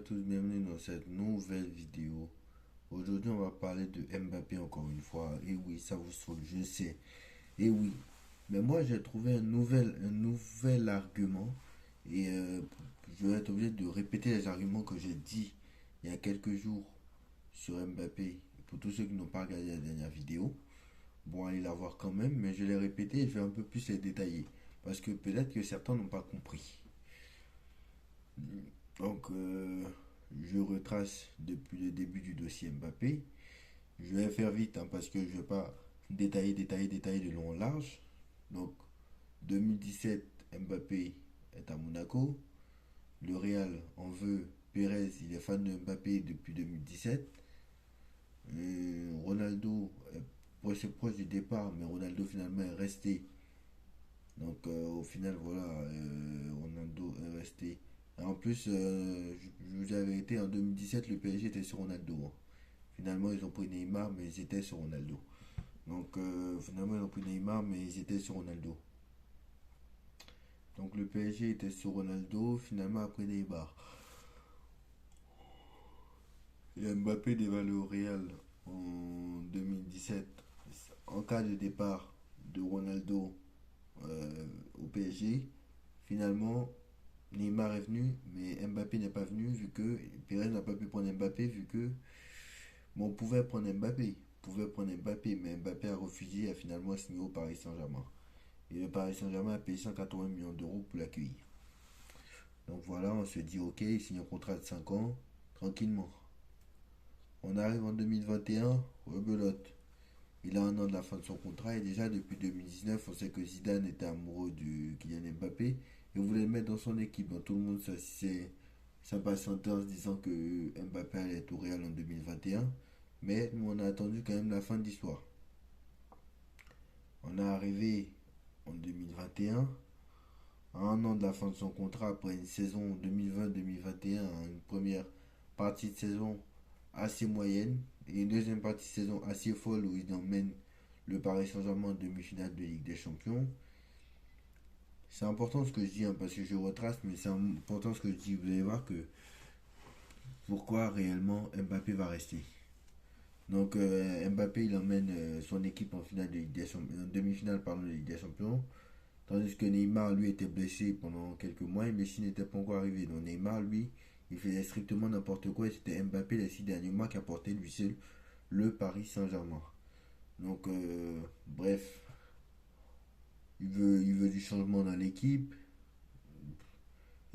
tous, bienvenue dans cette nouvelle vidéo. Aujourd'hui, on va parler de Mbappé encore une fois. Et oui, ça vous saoule, je sais. Et oui, mais moi j'ai trouvé un nouvel argument. Et je vais être obligé de répéter les arguments que j'ai dit il y a quelques jours sur Mbappé. Pour tous ceux qui n'ont pas regardé la dernière vidéo, bon, allez la voir quand même, mais je l'ai répété et je vais un peu plus les détailler. Parce que peut-être que certains n'ont pas compris. Donc, je retrace depuis le début du dossier Mbappé. Je vais faire vite parce que je ne vais pas détailler de long en large. Donc, 2017, Mbappé est à Monaco. Le Real en veut. Pérez, il est fan de Mbappé depuis 2017. Ronaldo est proche du départ, mais Ronaldo finalement est resté. Donc au final, voilà, Ronaldo est resté. Et en plus, je vous avais été en 2017, le PSG était sur Ronaldo, hein. Finalement, ils ont pris Neymar, mais ils étaient sur Ronaldo. Donc finalement, ils ont pris Neymar, mais ils étaient sur Ronaldo. Donc le PSG était sur Ronaldo, finalement après Neymar. Et Mbappé dévalé au Real en 2017. En cas de départ de Ronaldo au PSG, finalement, Neymar est venu, mais Mbappé n'est pas venu vu que Pérez n'a pas pu prendre Mbappé vu que bon, on pouvait prendre Mbappé, mais Mbappé a refusé et a finalement signé au Paris Saint-Germain. Et le Paris Saint-Germain a payé 180 millions d'euros pour l'accueillir. Donc voilà, on se dit ok, il signe un contrat de 5 ans, tranquillement. On arrive en 2021, rebelote. Il a un an de la fin de son contrat et déjà depuis 2019, on sait que Zidane était amoureux de Kylian Mbappé et voulait le mettre dans son équipe. Donc tout le monde s'impatientait en se disant que Mbappé allait être au Real en 2021. Mais nous, on a attendu quand même la fin de l'histoire. On est arrivé en 2021, à un an de la fin de son contrat, après une saison 2020-2021, une première partie de saison assez moyenne et une deuxième partie de saison assez folle où il emmène le Paris Saint-Germain en demi-finale de Ligue des Champions. C'est important ce que je dis parce que je retrace, mais c'est important ce que je dis. Vous allez voir que pourquoi réellement Mbappé va rester. Donc Mbappé il emmène son équipe en finale de Ligue des Champions, en demi-finale pardon, de Ligue des Champions. Tandis que Neymar, lui, était blessé pendant quelques mois et Messi n'était pas encore arrivé. Donc Neymar, lui, il faisait strictement n'importe quoi et c'était Mbappé les 6 derniers mois qui a porté lui seul le Paris Saint-Germain. Donc, bref, il veut du changement dans l'équipe.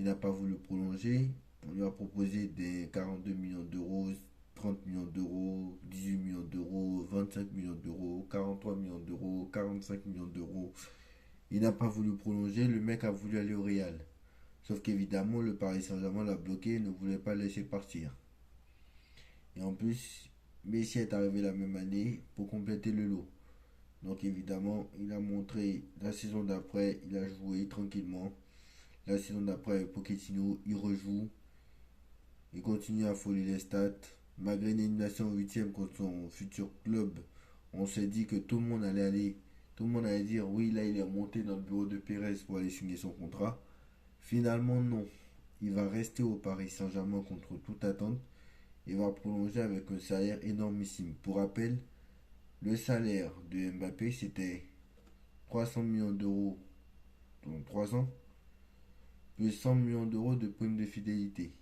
Il n'a pas voulu prolonger. On lui a proposé des 42 millions d'euros, 30 millions d'euros, 18 millions d'euros, 25 millions d'euros, 43 millions d'euros, 45 millions d'euros. Il n'a pas voulu prolonger, le mec a voulu aller au Real. Sauf qu'évidemment, le Paris Saint-Germain l'a bloqué et ne voulait pas le laisser partir. Et en plus, Messi est arrivé la même année pour compléter le lot. Donc évidemment, il a montré la saison d'après, il a joué tranquillement. La saison d'après avec Pochettino, il rejoue, il continue à affoler les stats. Malgré une élimination en huitième contre son futur club, on s'est dit que tout le monde allait dire oui, là il est monté dans le bureau de Pérez pour aller signer son contrat. Finalement non, il va rester au Paris Saint-Germain contre toute attente. Il va prolonger avec un salaire énormissime. Pour rappel, le salaire de Mbappé c'était 300 millions d'euros dans 3 ans, plus 100 millions d'euros de prime de fidélité.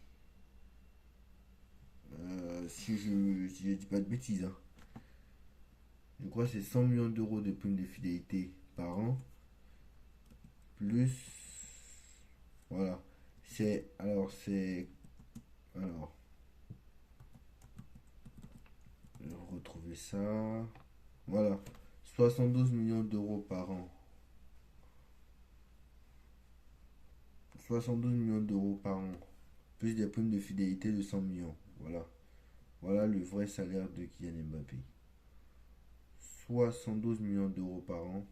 Si je dis pas de bêtises, hein. Je crois que c'est 100 millions d'euros de prime de fidélité par an, plus. Voilà. Alors, je vais retrouver ça. Voilà. 72 millions d'euros par an. 72 millions d'euros par an. Plus des primes de fidélité de 100 millions. Voilà. Voilà le vrai salaire de Kylian Mbappé. 72 millions d'euros par an,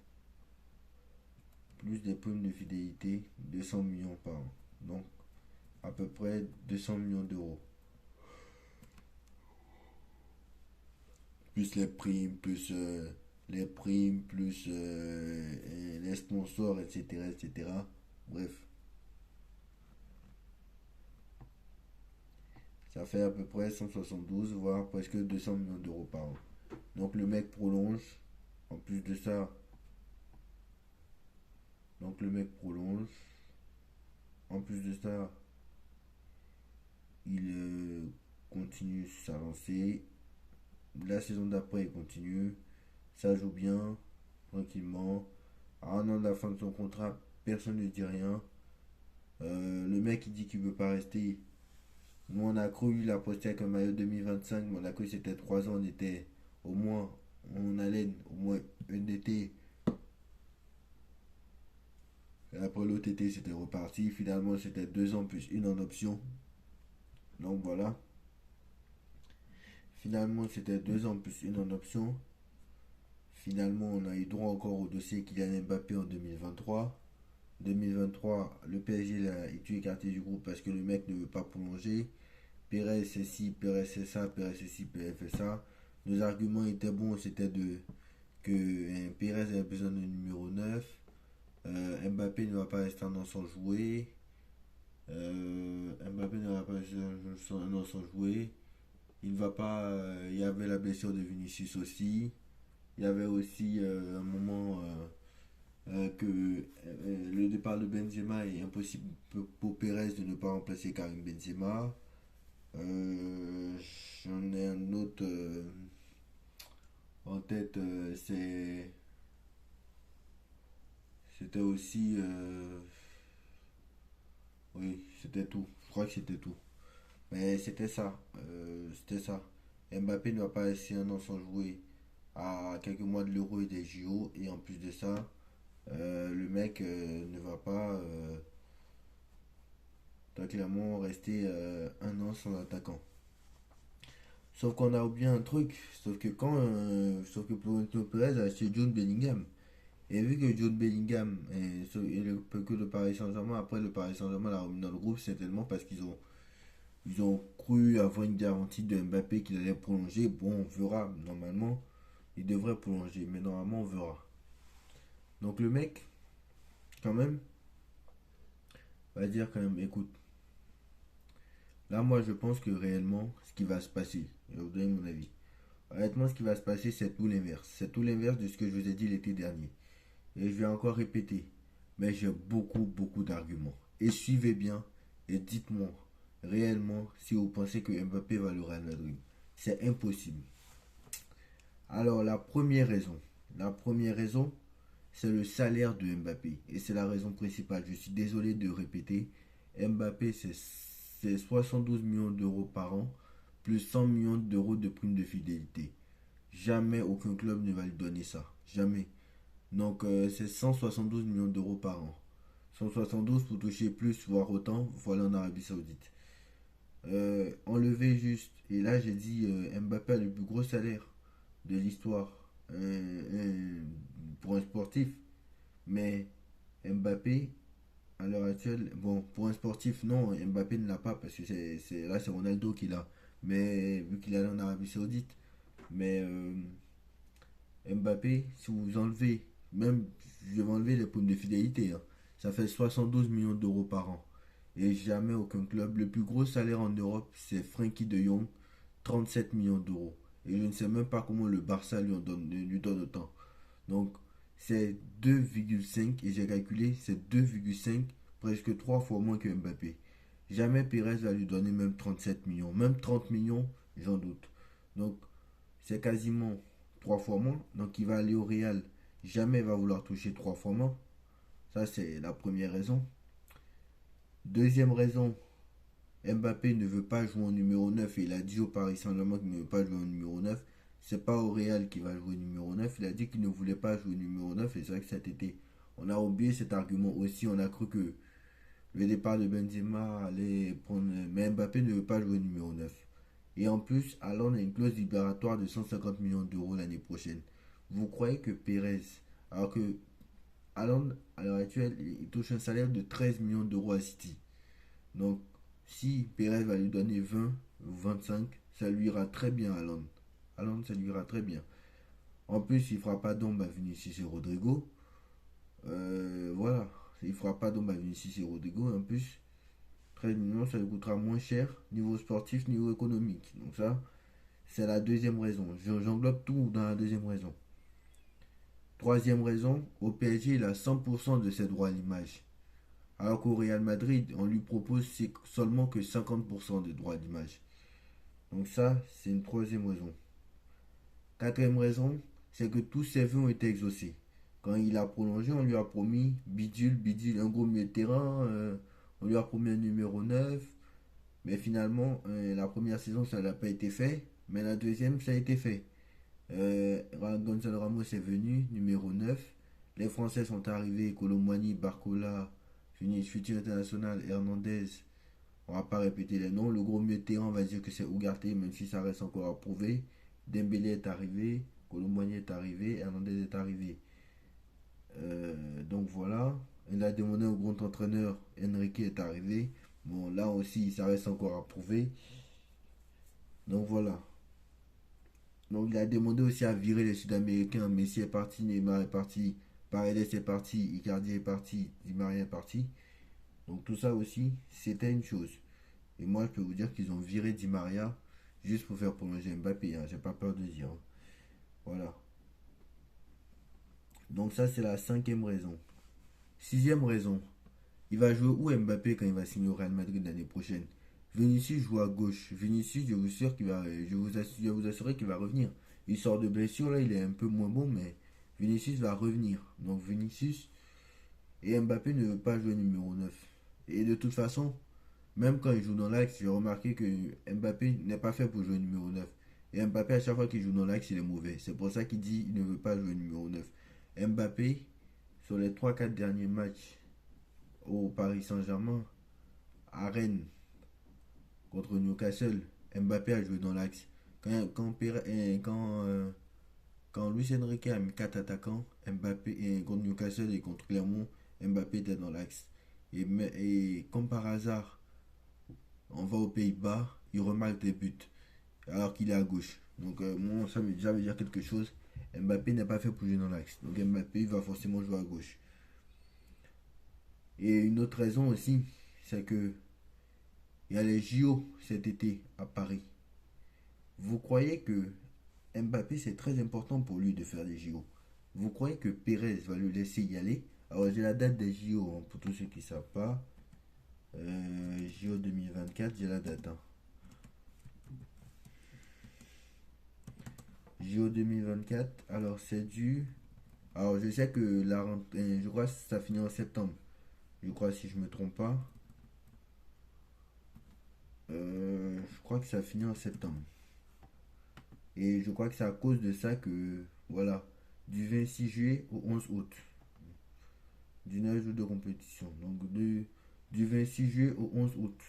plus des primes de fidélité de 100 millions par an. Donc, à peu près 200 millions d'euros. Plus les sponsors, etc., etc. Bref. fait à peu près 172, voire presque 200 millions d'euros par an. Donc le mec prolonge. En plus de ça, donc le mec prolonge. En plus de ça, il continue sa lancée. La saison d'après, il continue. Ça joue bien, tranquillement. À un an de la fin de son contrat, personne ne dit rien. Le mec, il dit qu'il veut pas rester. Nous, on a cru, il a posté avec un maillot 2025. Mais on a cru que c'était 3 ans. On était au moins, on allait au moins un été. Et après l'autre été, c'était reparti. Finalement, c'était 2 ans plus une en option. Donc voilà. Finalement, c'était 2 ans plus une en option. Finalement, on a eu droit encore au dossier Kylian Mbappé en 2023. 2023, le PSG a été écarté du groupe parce que le mec ne veut pas prolonger. Pérez c'est ci, Pérez c'est ça, Pérez c'est ci, Pérez fait ça. Nos arguments étaient bons, c'était de que Pérez avait besoin de numéro 9. Mbappé ne va pas rester un an sans jouer. Mbappé ne va pas rester un an sans jouer. Il ne va pas. Il y avait la blessure de Vinicius aussi. Il y avait aussi un moment que le départ de Benzema est impossible pour Pérez de ne pas remplacer Karim Benzema. Euh, J'en ai un autre en tête, c'était aussi. Oui, c'était tout. Je crois que c'était tout. Mais c'était ça. C'était ça. Mbappé ne va pas rester un an sans jouer à quelques mois de l'Euro et des JO. Et en plus de ça, le mec ne va pas clairement rester un an sans attaquant. Sauf qu'on a oublié un truc, sauf que Florentino Pérez a acheté Jude Bellingham. Et vu que Jude Bellingham que le Paris Saint-Germain, après le Paris Saint-Germain l'a remis dans le groupe, c'est tellement parce ils ont cru avoir une garantie de Mbappé qu'il allait prolonger. Bon, on verra. Normalement, il devrait prolonger, mais normalement, on verra. Donc le mec, quand même, va dire quand même, écoute, là moi je pense que réellement, ce qui va se passer, je vais vous donner mon avis. Honnêtement, ce qui va se passer, c'est tout l'inverse. C'est tout l'inverse de ce que je vous ai dit l'été dernier. Et je vais encore répéter. Mais j'ai beaucoup, beaucoup d'arguments. Et suivez bien et dites-moi réellement si vous pensez que Mbappé va le Real Madrid. C'est impossible. Alors la première raison, c'est le salaire de Mbappé. Et c'est la raison principale. Je suis désolé de répéter. Mbappé, c'est 72 millions d'euros par an, plus 100 millions d'euros de prime de fidélité. Jamais aucun club ne va lui donner ça. Jamais. Donc c'est 172 millions d'euros par an. 172 pour toucher plus, voire autant, voilà en Arabie Saoudite. Enlever juste, et là j'ai dit Mbappé a le plus gros salaire de l'histoire pour un sportif, mais Mbappé, à l'heure actuelle, bon, pour un sportif, non, Mbappé ne l'a pas parce que là c'est Ronaldo qui l'a, mais vu qu'il est allé en Arabie Saoudite, mais Mbappé, si vous enlevez, même, je vais enlever les primes de fidélité, hein, ça fait 72 millions d'euros par an. Et jamais aucun club. Le plus gros salaire en Europe, c'est Frenkie de Jong, 37 millions d'euros. Et je ne sais même pas comment le Barça lui donne autant. Donc, c'est 2,5, et j'ai calculé, c'est 2,5, presque 3 fois moins que Mbappé. Jamais Pérez va lui donner même 37 millions. Même 30 millions, j'en doute. Donc, c'est quasiment 3 fois moins. Donc, il va aller au Real. Jamais il va vouloir toucher 3 fois moins. Ça, c'est la première raison. Deuxième raison, Mbappé ne veut pas jouer en numéro 9 et il a dit au Paris Saint-Germain qu'il ne veut pas jouer en numéro 9. C'est pas au Real qu'il va jouer numéro 9. Il a dit qu'il ne voulait pas jouer numéro 9 et c'est vrai que cet été, on a oublié cet argument aussi. On a cru que le départ de Benzema allait prendre. Mais Mbappé ne veut pas jouer numéro 9. Et en plus, Haaland a une clause libératoire de 150 millions d'euros l'année prochaine. Vous croyez que Pérez, alors que Haaland, à l'heure actuelle, il touche un salaire de 13 millions d'euros à City. Donc, si Pérez va lui donner 20 ou 25, ça lui ira très bien à Haaland. Haaland, ça lui ira très bien. En plus, il ne fera pas d'ombre à Vinicius et Rodrigo. Voilà. Il ne fera pas d'ombre à Vinicius et Rodrigo. En plus, 13 millions, ça lui coûtera moins cher, niveau sportif, niveau économique. Donc ça, c'est la deuxième raison. J'englobe tout dans la deuxième raison. Troisième raison, au PSG, il a 100% de ses droits à l'image. Alors qu'au Real Madrid, on lui propose seulement que 50% de droits d'image. Donc ça, c'est une troisième raison. Quatrième raison, c'est que tous ses vœux ont été exaucés. Quand il a prolongé, on lui a promis bidule, bidule, un gros milieu de terrain. On lui a promis un numéro 9. Mais finalement, la première saison, ça n'a pas été fait. Mais la deuxième, ça a été fait. Gonzalo Ramos est venu, numéro 9. Les Français sont arrivés, Colomboigny, Barcola, futur international, Hernandez. On va pas répéter les noms. Le gros milieu de terrain, on va dire que c'est Ugarte, même si ça reste encore à prouver. Dembélé est arrivé, Colomboigny est arrivé, Hernandez est arrivé. Donc voilà. Il a demandé au grand entraîneur, Enrique est arrivé. Bon, là aussi, ça reste encore à prouver. Donc voilà. Donc il a demandé aussi à virer les Sud-Américains. Messi est parti, Neymar est parti, Paredes est parti, Icardi est parti, Di Maria est parti. Donc tout ça aussi, c'était une chose. Et moi, je peux vous dire qu'ils ont viré Di Maria juste pour faire prolonger Mbappé. Hein. J'ai pas peur de dire. Hein. Voilà. Donc ça, c'est la cinquième raison. Sixième raison. Il va jouer où Mbappé quand il va signer au Real Madrid l'année prochaine? Vinicius joue à gauche. Vinicius, je vais vous assurer qu'il va revenir. Il sort de blessure, là, il est un peu moins bon, mais Vinicius va revenir. Donc Vinicius et Mbappé ne veut pas jouer numéro 9. Et de toute façon, même quand il joue dans l'axe, j'ai remarqué que Mbappé n'est pas fait pour jouer numéro 9. Et Mbappé, à chaque fois qu'il joue dans l'axe, il est mauvais. C'est pour ça qu'il dit qu'il ne veut pas jouer numéro 9. Mbappé, sur les trois quatre derniers matchs au Paris Saint-Germain, à Rennes, contre Newcastle, Mbappé a joué dans l'axe. Quand Luis Enrique a mis 4 attaquants, Mbappé contre Newcastle et contre Clermont, Mbappé était dans l'axe. Et comme par hasard, on va aux Pays-Bas, il remarque des buts alors qu'il est à gauche. Donc moi, ça veut dire quelque chose. Mbappé n'est pas fait pour jouer dans l'axe. Donc Mbappé va forcément jouer à gauche. Et une autre raison aussi, c'est que il y a les JO cet été à Paris. Vous croyez que Mbappé, c'est très important pour lui de faire des JO? Vous croyez que Pérez va le laisser y aller? Alors j'ai la date des JO, hein, pour tous ceux qui ne savent pas. JO 2024, j'ai la date. Hein. JO 2024, alors c'est dû. Alors je sais que la rentrée, je crois que ça finit en septembre. Je crois si je me trompe pas. Je crois que ça finit en septembre. Et je crois que c'est à cause de ça que, voilà, du 26 juillet au 11 août. Du 9 jours de compétition. Donc du 26 juillet au 11 août.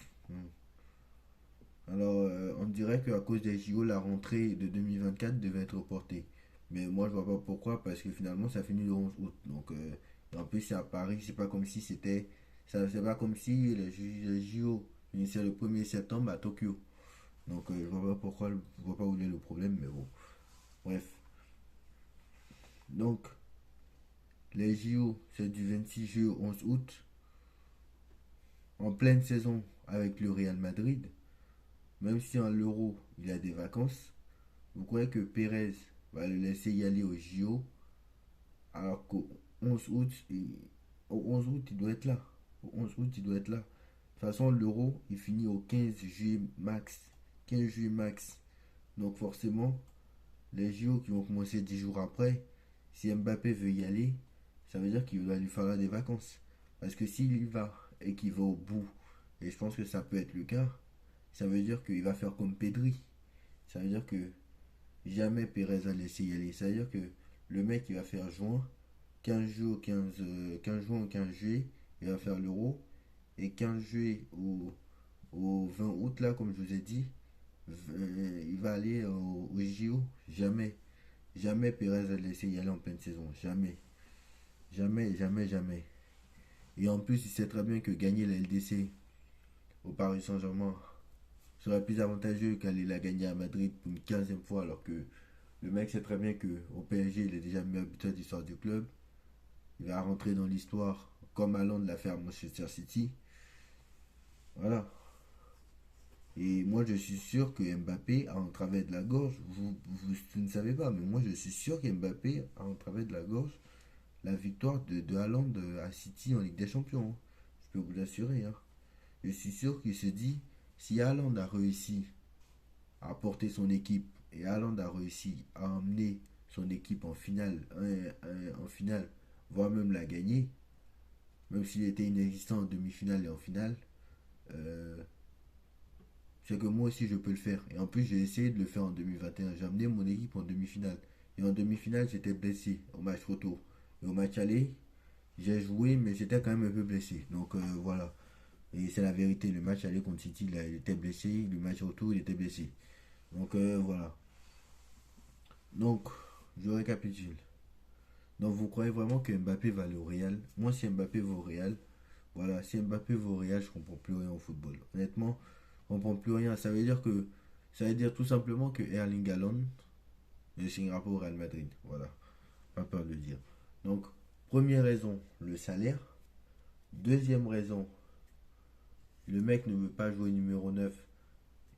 Alors, on dirait qu'à cause des JO, la rentrée de 2024 devait être reportée. Mais moi, je vois pas pourquoi, parce que finalement, ça finit le 11 août. Donc, en plus, c'est à Paris, c'est pas comme si c'était. C'est pas comme si les JO finissaient le 1er septembre à Tokyo. Donc, je vois pas pourquoi, je vois pas où est le problème, mais bon. Bref. Donc, les JO, c'est du 26 juillet au 11 août, en pleine saison avec le Real Madrid. Même si en l'Euro, il a des vacances, vous croyez que Pérez va le laisser y aller au JO alors qu'au 11 août, au 11 août, il doit être là. Au 11 août, il doit être là. De toute façon, l'Euro, il finit au 15 juillet max. 15 juillet max. Donc forcément, les JO qui vont commencer 10 jours après, si Mbappé veut y aller, ça veut dire qu'il va lui falloir des vacances. Parce que s'il y va et qu'il va au bout, et je pense que ça peut être le cas, ça veut dire qu'il va faire comme Pedri. Ça veut dire que jamais Pérez va laisser y aller. Ça veut dire que le mec il va faire juin, 15 jours, 15 juin au 15 juillet, il va faire l'Euro. Et 15 juillet au 20 août, là, comme je vous ai dit, il va aller au JO. Jamais. Jamais Pérez va laisser y aller en pleine saison. Jamais. Jamais, jamais, jamais. Et en plus, il sait très bien que gagner la LDC au Paris Saint-Germain serait plus avantageux qu'aller la gagner à Madrid pour une 15e fois, alors que le mec sait très bien qu'au PSG, il est déjà meilleur buteur de l'histoire du club. Il va rentrer dans l'histoire comme Haaland l'a fait à Manchester City. Voilà. Et moi, je suis sûr que Mbappé a en travers de la gorge, vous ne savez pas, mais moi, je suis sûr que Mbappé a en travers de la gorge la victoire de Haaland à City en Ligue des Champions, hein. Je peux vous l'assurer, hein. Je suis sûr qu'il se dit, si Haaland a réussi à porter son équipe et Haaland a réussi à emmener son équipe en finale, en finale, voire même la gagner, même s'il était inexistant en demi-finale et en finale, euh, c'est que moi aussi je peux le faire. Et en plus, j'ai essayé de le faire en 2021. J'ai amené mon équipe en demi-finale. Et en demi-finale, j'étais blessé au match retour. Et au match aller, j'ai joué, mais j'étais quand même un peu blessé. Donc voilà. Et c'est la vérité. Le match aller contre City, là, il était blessé. Le match retour, il était blessé. Donc voilà. Donc, je récapitule. Donc vous croyez vraiment que Mbappé va aller au Real? Moi, si Mbappé va au Real, voilà, si Mbappé va au Real, je comprends plus rien au football. Honnêtement, je comprends plus rien. Ça veut dire tout simplement que Erling Haaland ne signera pas au Real Madrid. Voilà, pas peur de le dire. Donc, première raison, le salaire. Deuxième raison, le mec ne veut pas jouer numéro 9.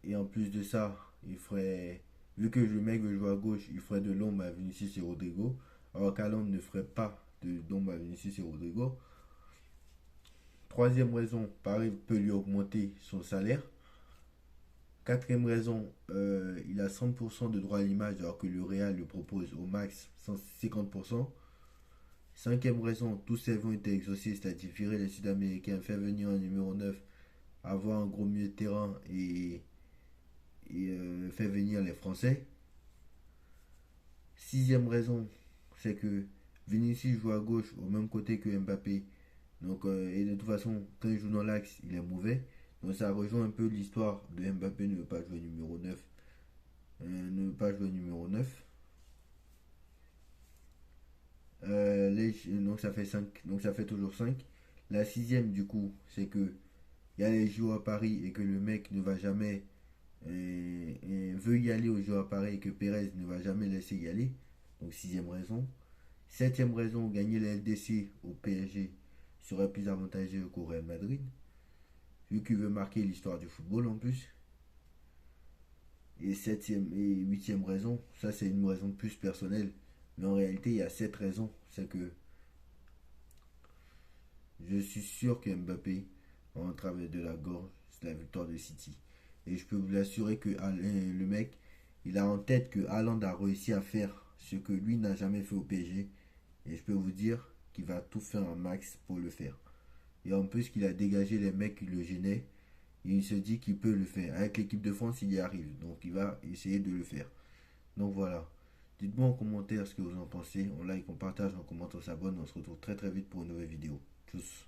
Et en plus de ça, il ferait, vu que le mec veut jouer à gauche, il ferait de l'ombre à Vinicius et Rodrigo. Alors qu'Haaland ne ferait pas d'ombre à Vinicius et Rodrigo. Troisième raison, Paris peut lui augmenter son salaire. Quatrième raison, il a 100% de droit à l'image alors que le Real le propose au max 50%. Cinquième raison, tous ces vents étaient exaucés, c'est-à-dire virer les Sud-Américains, faire venir un numéro 9, avoir un gros milieu de terrain et faire venir les Français. Sixième raison, c'est que Vinicius joue à gauche au même côté que Mbappé. Donc, et de toute façon, quand il joue dans l'axe, il est mauvais. Donc ça rejoint un peu l'histoire de Mbappé ne veut pas jouer numéro 9. Ne veut pas jouer numéro 9. Donc ça fait 5. Donc ça fait toujours 5. La sixième du coup, c'est que il y a les JO à Paris et que le mec ne va jamais veut y aller aux JO à Paris et que Pérez ne va jamais laisser y aller. Donc sixième raison. Septième raison, gagner la LDC au PSG serait plus avantageux qu'au Real Madrid, vu qu'il veut marquer l'histoire du football en plus. Et septième et huitième raison, ça c'est une raison plus personnelle, mais en réalité il y a sept raisons. C'est que je suis sûr que Mbappé, en travers de la gorge, c'est la victoire de City. Et je peux vous l'assurer que le mec, il a en tête que Haaland a réussi à faire ce que lui n'a jamais fait au PSG. Et je peux vous dire qu'il va tout faire un max pour le faire. Et en plus qu'il a dégagé les mecs qui le gênaient, il se dit qu'il peut le faire. Avec l'équipe de France, il y arrive. Donc il va essayer de le faire. Donc voilà. Dites-moi en commentaire ce que vous en pensez. On like, on partage, on commente, on s'abonne. On se retrouve très très vite pour une nouvelle vidéo. Tchuss.